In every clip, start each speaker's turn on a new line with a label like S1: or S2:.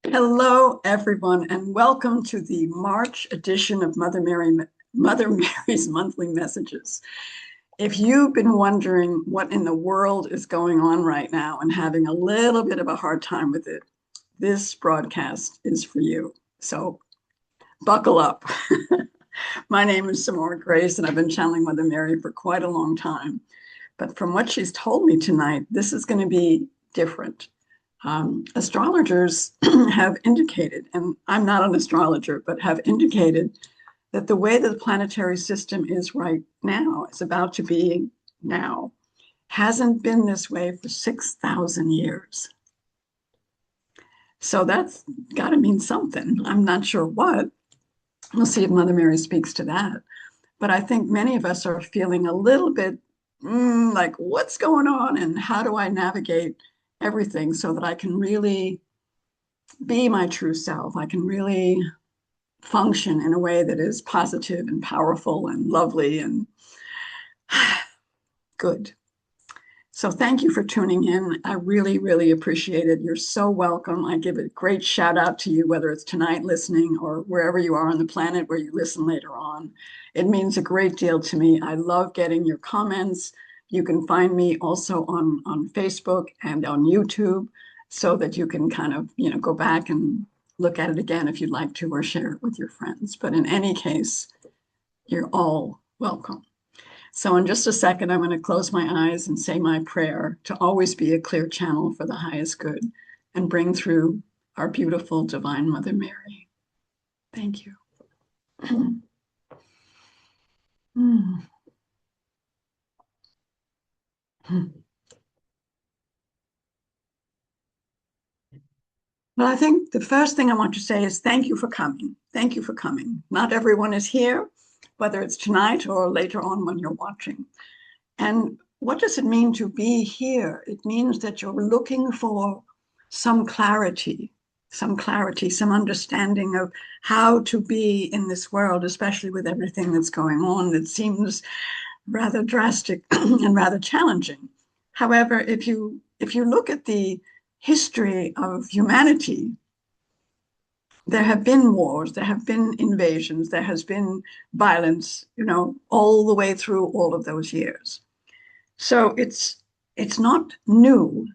S1: Hello, everyone, and welcome to the March edition of Mother Mary's Monthly Messages. If you've been wondering what in the world is going on right now and having a little bit of a hard time with it, this broadcast is for you. So buckle up. My name is Samora Grace, and I've been channeling Mother Mary for quite a long time. But from what she's told me tonight, this is going to be different. Astrologers have indicated, and I'm not an astrologer, but have indicated that the way that the planetary system is right now, is about to be now, hasn't been this way for 6,000 years. So that's got to mean something. I'm not sure what. We'll see if Mother Mary speaks to that. But I think many of us are feeling a little bit like, what's going on and how do I navigate everything so that I can really be my true self? I can really function in a way that is positive and powerful and lovely and good. So thank you for tuning in. I really, really appreciate it. You're so welcome. I give a great shout out to you, whether it's tonight listening or wherever you are on the planet where you listen later on. It means a great deal to me. I love getting your comments. You can find me also on Facebook and on YouTube so that you can kind of, go back and look at it again if you'd like to, or share it with your friends. But in any case, you're all welcome. So in just a second, I'm going to close my eyes and say my prayer to always be a clear channel for the highest good and bring through our beautiful Divine Mother Mary. Thank you. Well, I think the first thing I want to say is thank you for coming. Thank you for coming. Not everyone is here, whether it's tonight or later on when you're watching. And what does it mean to be here? It means that you're looking for some clarity, some understanding of how to be in this world, especially with everything that's going on that seems rather drastic and rather challenging. However, if you look at the history of humanity, there have been wars, there have been invasions, there has been violence, all the way through all of those years. So it's not new,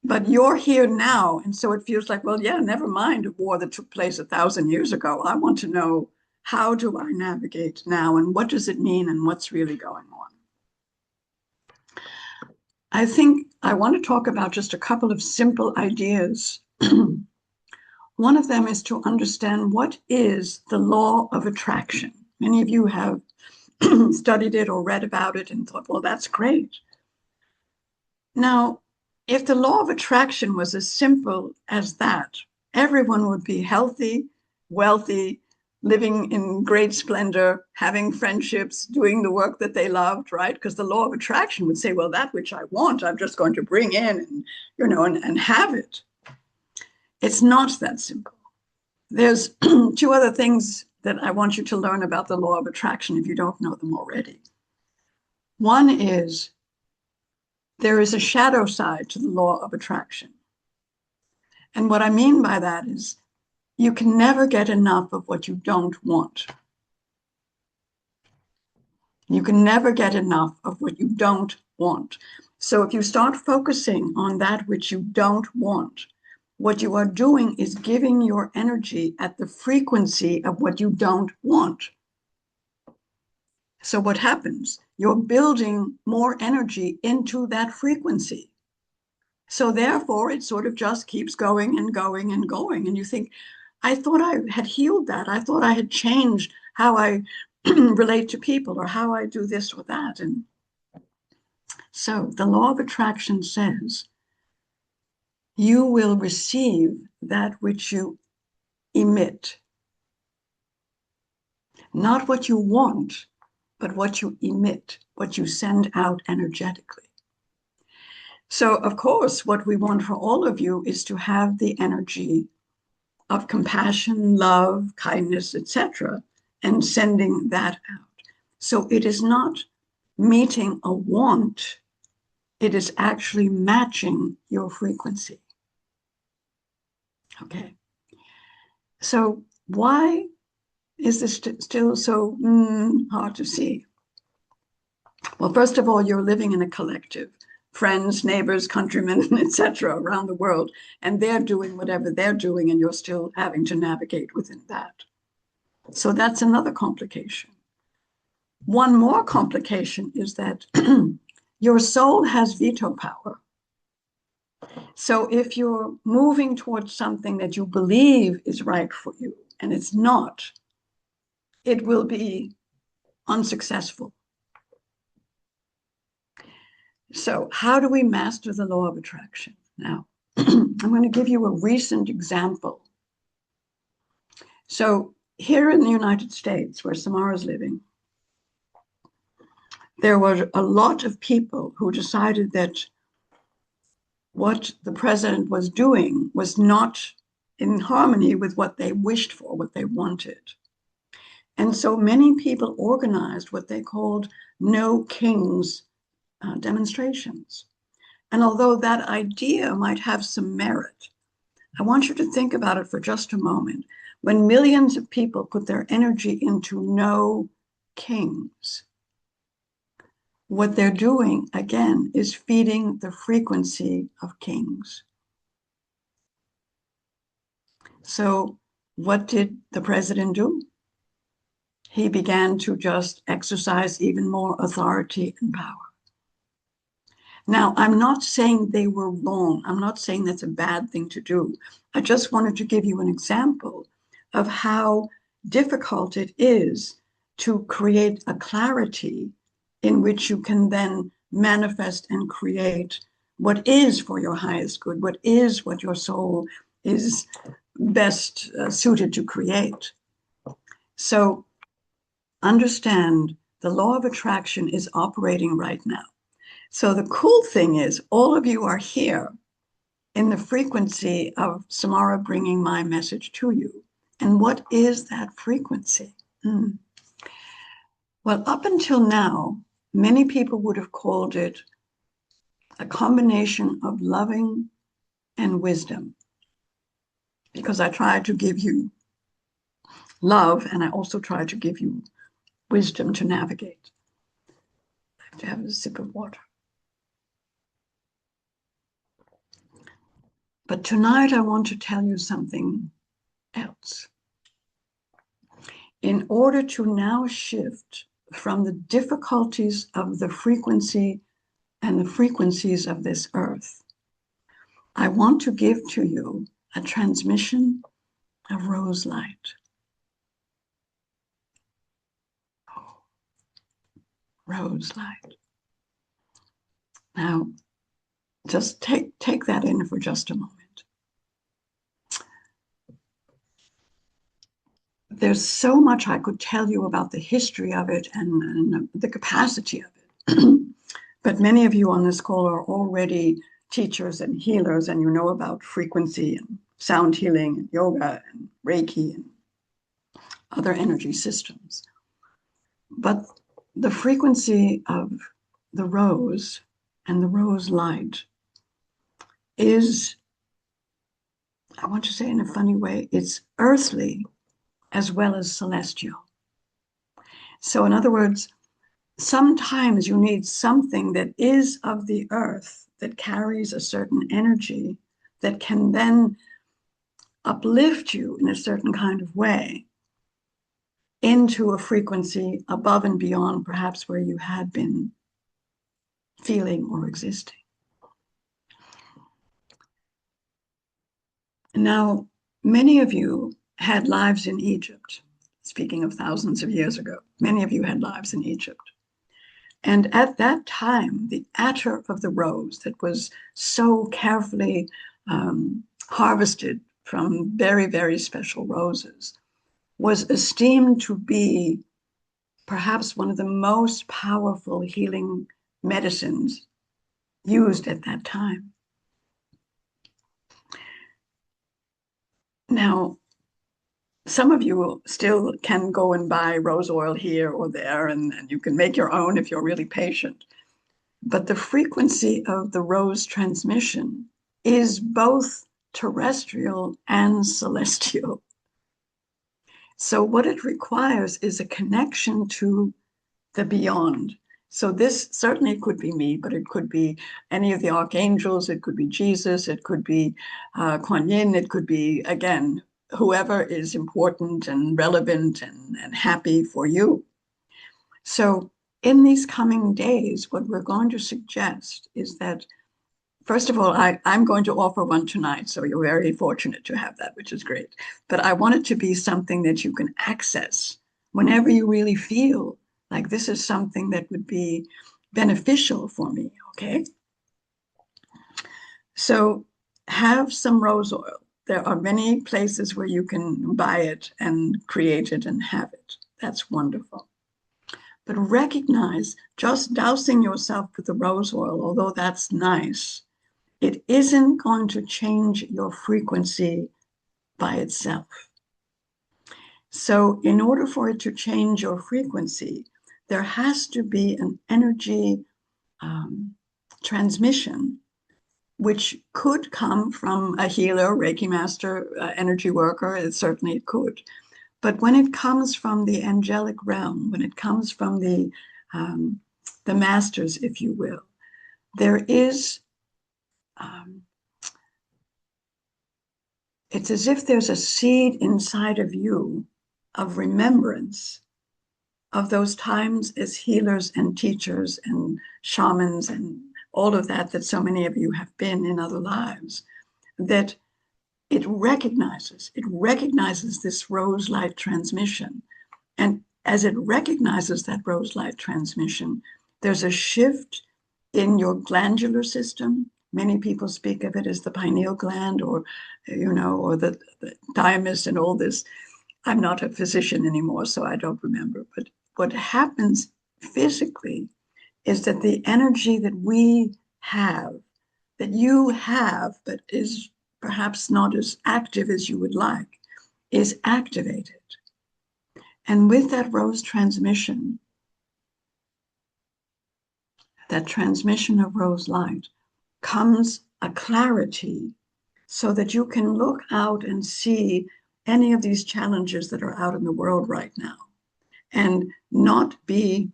S1: but you're here now. And so it feels like, well, yeah, never mind a war that took place 1,000 years ago. I want to know, how do I navigate now? And what does it mean? And what's really going on? I think I want to talk about just a couple of simple ideas. One of them is to understand what is the law of attraction. Many of you have studied it or read about it and thought, well, that's great. Now, if the law of attraction was as simple as that, everyone would be healthy, wealthy, living in great splendor, having friendships, doing the work that they loved, right? Because the law of attraction would say, well, that which I want, I'm just going to bring in and have it. It's not that simple. There's two other things that I want you to learn about the law of attraction if you don't know them already. One is there is a shadow side to the law of attraction. And what I mean by that is you can never get enough of what you don't want. You can never get enough of what you don't want. So if you start focusing on that which you don't want, what you are doing is giving your energy at the frequency of what you don't want. So what happens? You're building more energy into that frequency. So therefore, it sort of just keeps going and going and going. And you think, I thought I had healed that. I thought I had changed how I relate to people or how I do this or that. And so the law of attraction says, you will receive that which you emit. Not what you want, but what you emit, what you send out energetically. So, of course, what we want for all of you is to have the energy of compassion, love, kindness, etc., and sending that out. So it is not meeting a want, it is actually matching your frequency. Okay. So why is this still so hard to see? Well, first of all, you're living in a collective, friends, neighbors, countrymen, etc., around the world, and they're doing whatever they're doing, and you're still having to navigate within that. So that's another complication. One more complication is that your soul has veto power. So if you're moving towards something that you believe is right for you and it's not, it will be unsuccessful. So how do we master the law of attraction? Now, I'm going to give you a recent example. So here in the United States, where Samara is living, there were a lot of people who decided that what the president was doing was not in harmony with what they wished for, what they wanted. And so many people organized what they called No Kings demonstrations. And although that idea might have some merit, I want you to think about it for just a moment. When millions of people put their energy into no kings, what they're doing, again, is feeding the frequency of kings. So what did the president do? He began to just exercise even more authority and power. Now, I'm not saying they were wrong. I'm not saying that's a bad thing to do. I just wanted to give you an example of how difficult it is to create a clarity in which you can then manifest and create what is for your highest good, what is what your soul is best suited to create. So understand the law of attraction is operating right now. So the cool thing is all of you are here in the frequency of Samara bringing my message to you. And what is that frequency? Well, up until now, many people would have called it a combination of loving and wisdom, because I tried to give you love and I also tried to give you wisdom to navigate. I have to have a sip of water. But tonight I want to tell you something else. In order to now shift from the difficulties of the frequency and the frequencies of this earth, I want to give to you a transmission of rose light. Oh, rose light. Now, just take that in for just a moment. There's so much I could tell you about the history of it and the capacity of it. But many of you on this call are already teachers and healers, and you know about frequency and sound healing and yoga and Reiki and other energy systems. But the frequency of the rose and the rose light is, I want to say in a funny way, it's earthly as well as celestial. So in other words, sometimes you need something that is of the earth that carries a certain energy that can then uplift you in a certain kind of way into a frequency above and beyond perhaps where you had been feeling or existing. Now, many of you had lives in Egypt. Speaking of thousands of years ago, many of you had lives in Egypt. And at that time, the attar of the rose that was so carefully harvested from very, very special roses was esteemed to be perhaps one of the most powerful healing medicines used at that time. Now, some of you still can go and buy rose oil here or there, and you can make your own if you're really patient. But the frequency of the rose transmission is both terrestrial and celestial. So what it requires is a connection to the beyond. So this certainly could be me, but it could be any of the archangels, it could be Jesus, it could be Kuan Yin, it could be, again, whoever is important and relevant and happy for you. So in these coming days, what we're going to suggest is that, first of all, I'm going to offer one tonight, so you're very fortunate to have that, which is great. But I want it to be something that you can access whenever you really feel like this is something that would be beneficial for me, okay? So have some rose oil. There are many places where you can buy it and create it and have it. That's wonderful. But recognize just dousing yourself with the rose oil, although that's nice, it isn't going to change your frequency by itself. So in order for it to change your frequency, there has to be an energy transmission, which could come from a healer, Reiki master, energy worker. It certainly could. But when it comes from the angelic realm, when it comes from the masters, if you will, there is, it's as if there's a seed inside of you of remembrance of those times as healers and teachers and shamans and all of that so many of you have been in other lives, that it recognizes this rose light transmission. And as it recognizes that rose light transmission, there's a shift in your glandular system. Many people speak of it as the pineal gland, or, or the thymus and all this. I'm not a physician anymore, so I don't remember. But what happens physically is that the energy that we have, that you have, but is perhaps not as active as you would like, is activated. And with that rose transmission, that transmission of rose light, comes a clarity so that you can look out and see any of these challenges that are out in the world right now and not be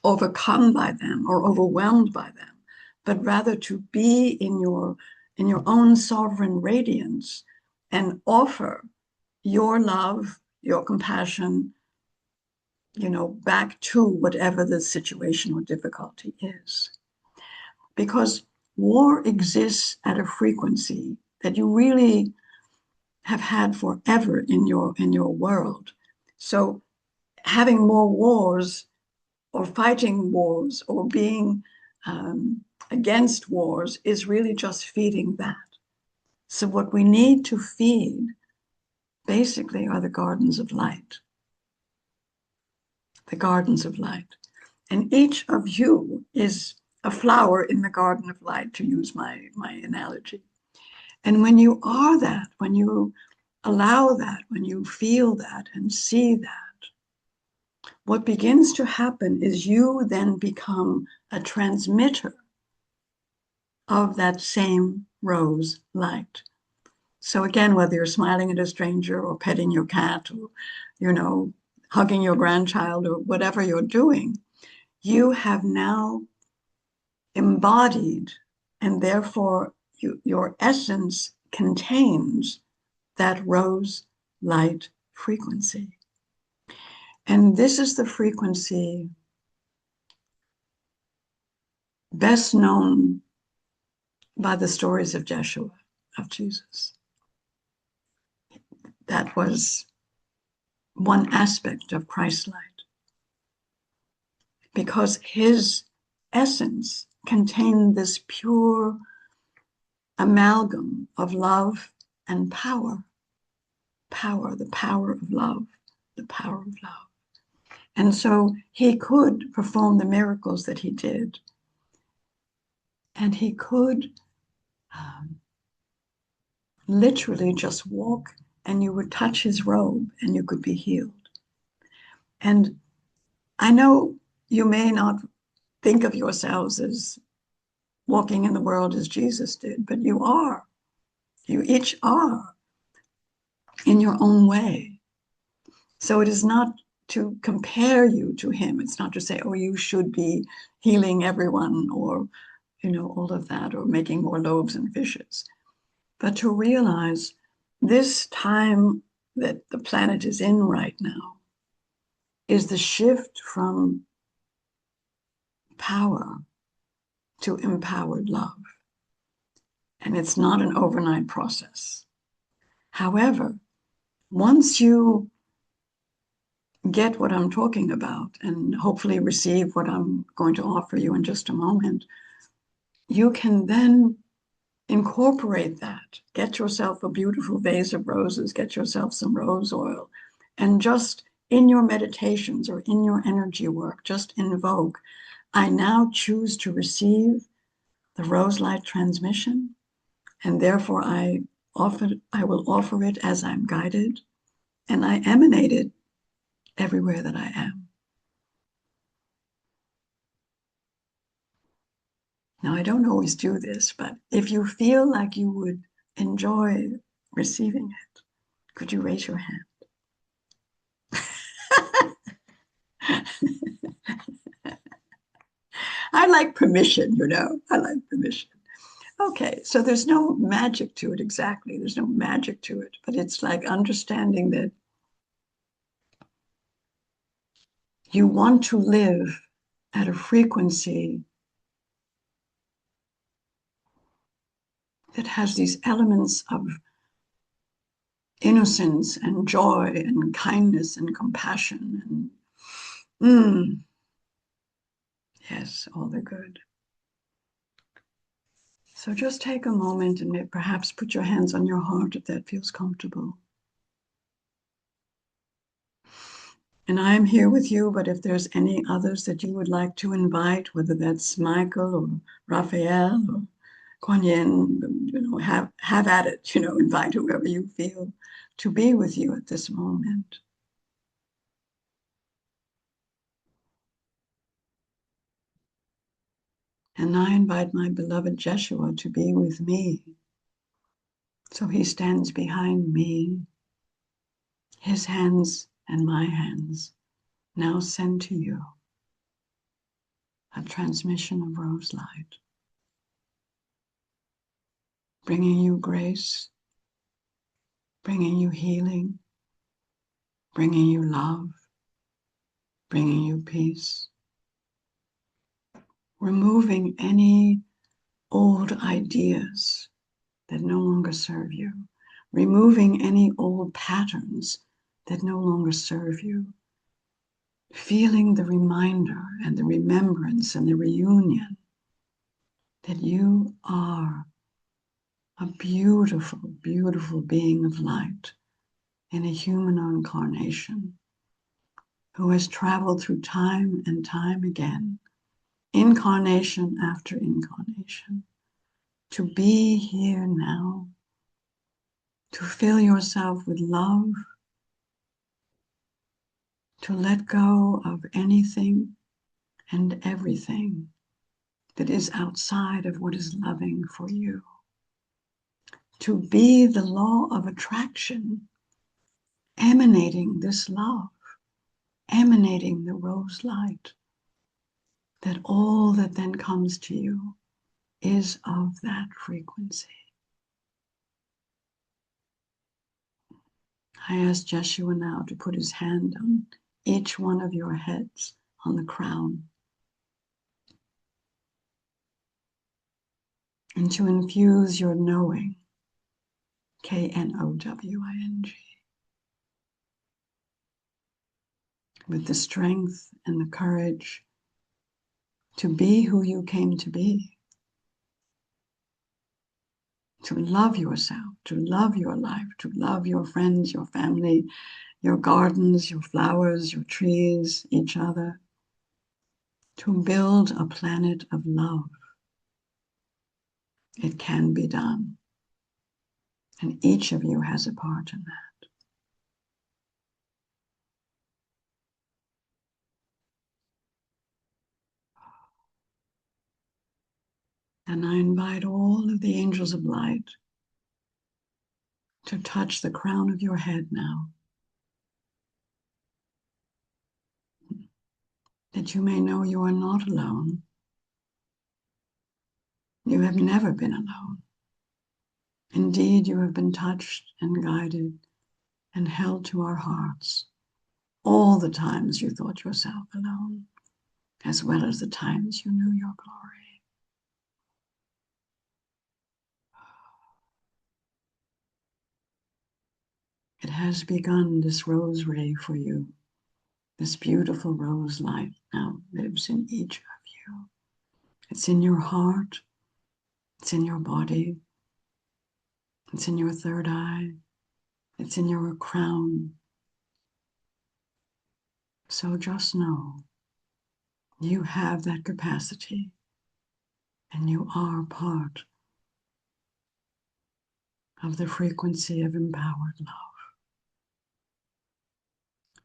S1: overcome by them or overwhelmed by them, but rather to be in your own sovereign radiance and offer your love, your compassion, back to whatever the situation or difficulty is. Because war exists at a frequency that you really have had forever in your world. So having more wars or fighting wars or being against wars is really just feeding that. So what we need to feed basically are the gardens of light. The gardens of light. And each of you is a flower in the garden of light, to use my analogy. And when you are that, when you allow that, when you feel that and see that, what begins to happen is you then become a transmitter of that same rose light. So again, whether you're smiling at a stranger or petting your cat or, hugging your grandchild or whatever you're doing, you have now embodied, and therefore your essence contains that rose light frequency. And this is the frequency best known by the stories of Jeshua, of Jesus. That was one aspect of Christ's light, because his essence contained this pure amalgam of love and power. Power, the power of love, the power of love. And so he could perform the miracles that he did. And he could literally just walk and you would touch his robe and you could be healed. And I know you may not think of yourselves as walking in the world as Jesus did, but you are. You each are in your own way. So it is not to compare you to him. It's not to say, oh, you should be healing everyone or, all of that, or making more loaves and fishes, but to realize this time that the planet is in right now is the shift from power to empowered love. And it's not an overnight process. However, once you get what I'm talking about and hopefully receive what I'm going to offer you in just a moment, you can then incorporate that. Get yourself a beautiful vase of roses, get yourself some rose oil, and just in your meditations or in your energy work, just invoke, I now choose to receive the rose light transmission, and therefore I will offer it as I'm guided, and I emanate it everywhere that I am. Now, I don't always do this, but if you feel like you would enjoy receiving it, could you raise your hand? I like permission, I like permission. Okay, so there's no magic to it exactly. There's no magic to it, but it's like understanding that you want to live at a frequency that has these elements of innocence and joy and kindness and compassion and yes, all the good. So just take a moment and perhaps put your hands on your heart if that feels comfortable. And I'm here with you, but if there's any others that you would like to invite, whether that's Michael or Raphael or Kuan Yin, have at it, invite whoever you feel to be with you at this moment. And I invite my beloved Jeshua to be with me. So he stands behind me, his hands and my hands now send to you a transmission of rose light, bringing you grace, bringing you healing, bringing you love, bringing you peace, removing any old ideas that no longer serve you, removing any old patterns that no longer serve you, feeling the reminder and the remembrance and the reunion that you are a beautiful, beautiful being of light in a human incarnation who has traveled through time and time again, incarnation after incarnation, to be here now, to fill yourself with love, to let go of anything and everything that is outside of what is loving for you, to be the law of attraction, emanating this love, emanating the rose light, that all that then comes to you is of that frequency. I ask Jeshua now to put his hand on each one of your heads, on the crown, and to infuse your knowing, Knowing, with the strength and the courage to be who you came to be, to love yourself, to love your life, to love your friends, your family, your gardens, your flowers, your trees, each other, to build a planet of love. It can be done. And each of you has a part in that. And I invite all of the angels of light to touch the crown of your head now. that you may know you are not alone. You have never been alone. Indeed, you have been touched and guided and held to our hearts all the times you thought yourself alone, as well as the times you knew your glory. It has begun, this rose ray for you. This beautiful rose light now lives in each of you. It's in your heart, it's in your body, it's in your third eye, it's in your crown. So just know you have that capacity and you are part of the frequency of empowered love.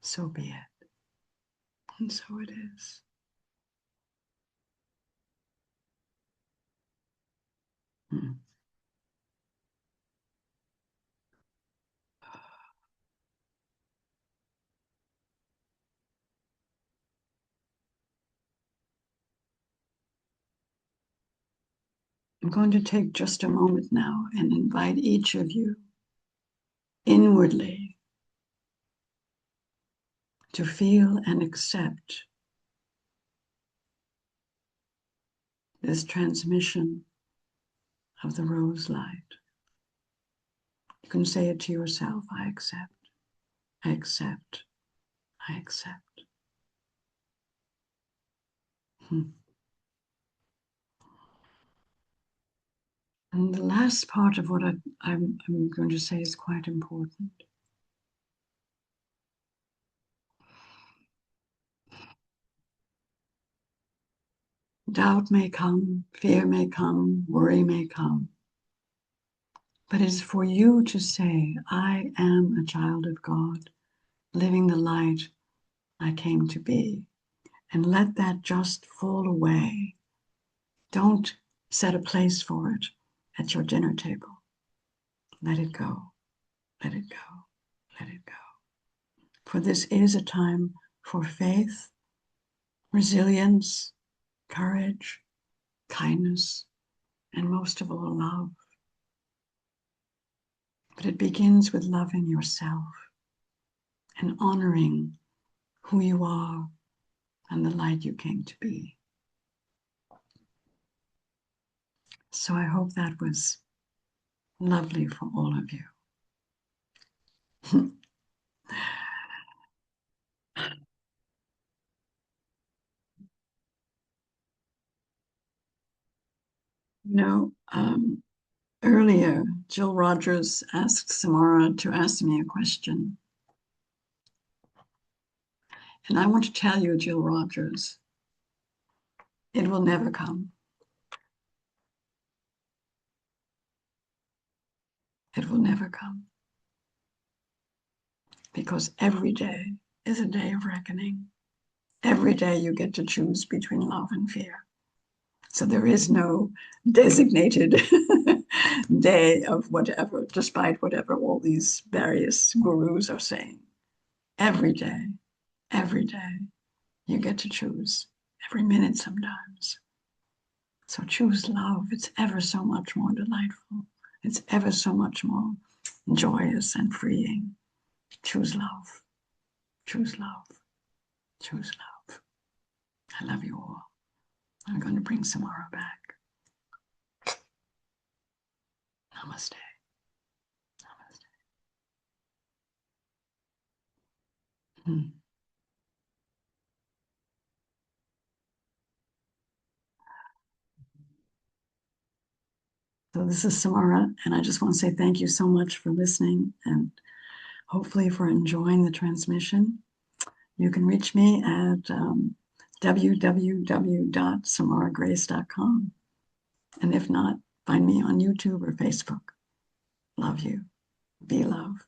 S1: So be it, and so it is. Hmm. I'm going to take just a moment now and invite each of you inwardly to feel and accept this transmission of the rose light. You can say it to yourself, I accept, I accept, I accept. And the last part of what I'm going to say is quite important. Doubt may come, fear may come, worry may come. But it's for you to say, I am a child of God, living the light I came to be. And let that just fall away. Don't set a place for it at your dinner table. Let it go, let it go, let it go. For this is a time for faith, resilience, courage, kindness, and most of all, love. But it begins with loving yourself and honoring who you are and the light you came to be. So I hope that was lovely for all of you. You know, earlier, Jill Rogers asked Samara to ask me a question. And I want to tell you, Jill Rogers, it will never come. It will never come. Because every day is a day of reckoning. Every day you get to choose between love and fear. So there is no designated day of whatever, despite whatever all these various gurus are saying. Every day, you get to choose, every minute sometimes. So choose love. It's ever so much more delightful. It's ever so much more joyous and freeing. Choose love. Choose love. Choose love. I love you all. I'm going to bring Samara back. Namaste. Namaste. Hmm. So this is Samara, and I just want to say thank you so much for listening and hopefully for enjoying the transmission. You can reach me at www.samaragrace.com. And if not, find me on YouTube or Facebook. Love you. Be love.